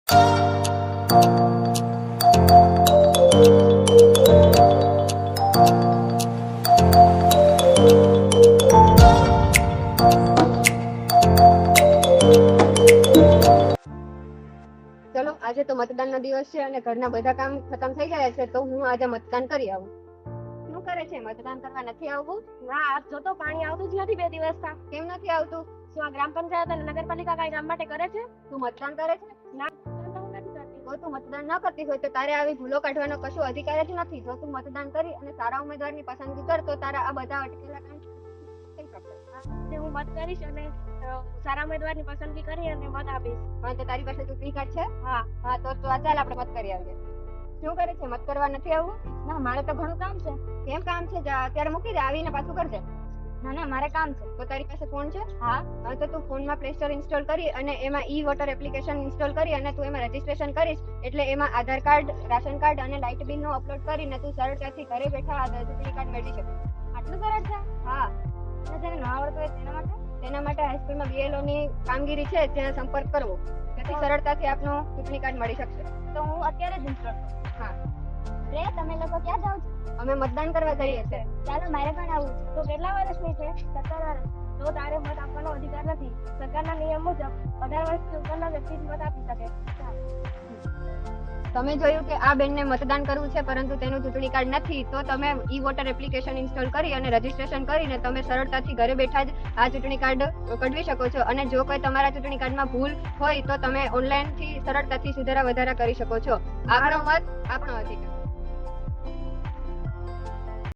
ચલો આજે તો મતદાનનો દિવસ છે અને ઘરના બધા કામ ખતમ થઈ ગયા છે, તો હું આજે મતદાન કરી આવું. શું કરે છે? મતદાન કરવા નથી આવવું? ના, આજ જો તો પાણી આવતું જ નથી 2 દિવસથી. કેમ નથી આવતું? શું આ ગ્રામ પંચાયત અને નગરપાલિકા કાંઈ કામ માટે કરે છે? તું મતદાન કરે છે? ના, મતદાન તો હું નથી કરતી. જો તું મતદાન ન કરતી હોય તો તારે આવી ભૂલો કાઢવાનો કશો અધિકાર જ નથી. જો તું મતદાન કરી અને સારા ઉમેદવારની પસંદગી કર તો તારા આ બધા અટકેલા કામ થઈ શકશે. આજે હું મત કરીશ અને સારા ઉમેદવારની પસંદગી કરી અને મત આપીશ. હા, તો તારી પાસે ચૂંટણી કાર્ડ છે? હા. હા, તો ચાલ આપણે મત કરી આવીએ. શું કરે છે? મત કરવા નથી આવવું? ના, મારે તો ઘણું કામ છે. કેમ કામ છે? અત્યારે મૂકી દે, આવીને પાછું કરજે. ના ના, મારે કામ છે. તો તારી પાસે ફોન છે? હા. હા, તો તું ફોનમાં પ્લે સ્ટોર ઇન્સ્ટોલ કરી અને એમાં ઈ વોટર એપ્લિકેશન ઇન્સ્ટોલ કરી અને તું એમાં રજીસ્ટ્રેશન કરીશ એટલે એમાં આધાર કાર્ડ, રાશન કાર્ડ અને લાઇટ બિલનો અપલોડ કરીને તું સરળતાથી ઘરે બેઠા આ ચૂંટણી કાર્ડ મેળવી શકીશ. આટલું સરળ છે? હા. અને જેને ન આવડતું હોય તેના માટે હાઈસ્કૂલમાં BLO ની કામગીરી છે, ત્યાં સંપર્ક કરવો. જેથી સરળતાથી આપનું ચૂંટણી કાર્ડ મળી શકશે. તો હું અત્યારે જ ઇન્સ્ટોલ કરું. હા. રે, તમે લોકો ક્યાં જાઓ છો? અમે મતદાન કરવા જઈએ છીએ. ચાલો, મારે પણ આવું છે. તો કેટલા વર્ષની છે? 17 વર્ષ. તો તારે મત આપવાનો અધિકાર નથી. સરકારના નિયમ મુજબ 18 વર્ષથી ઉપરના વ્યક્તિ જ મત આપી શકે. તમે જોયું કે આ બેનને મતદાન કરવું છે પરંતુ તેનું ચૂંટણી કાર્ડ નથી, તો તમે ઈ વોટર એપ્લિકેશન ઇન્સ્ટોલ કરી અને રજીસ્ટ્રેશન કરીને તમે સરળતાથી ઘરે બેઠા જ આ ચૂંટણી કાર્ડ કઢવી શકો છો. અને જો કોઈ તમારા ચૂંટણી કાર્ડમાં ભૂલ હોય તો તમે ઓનલાઈનથી સરળતાથી સુધારા વધારા કરી શકો છો. આપણો મત આપણો અધિકાર.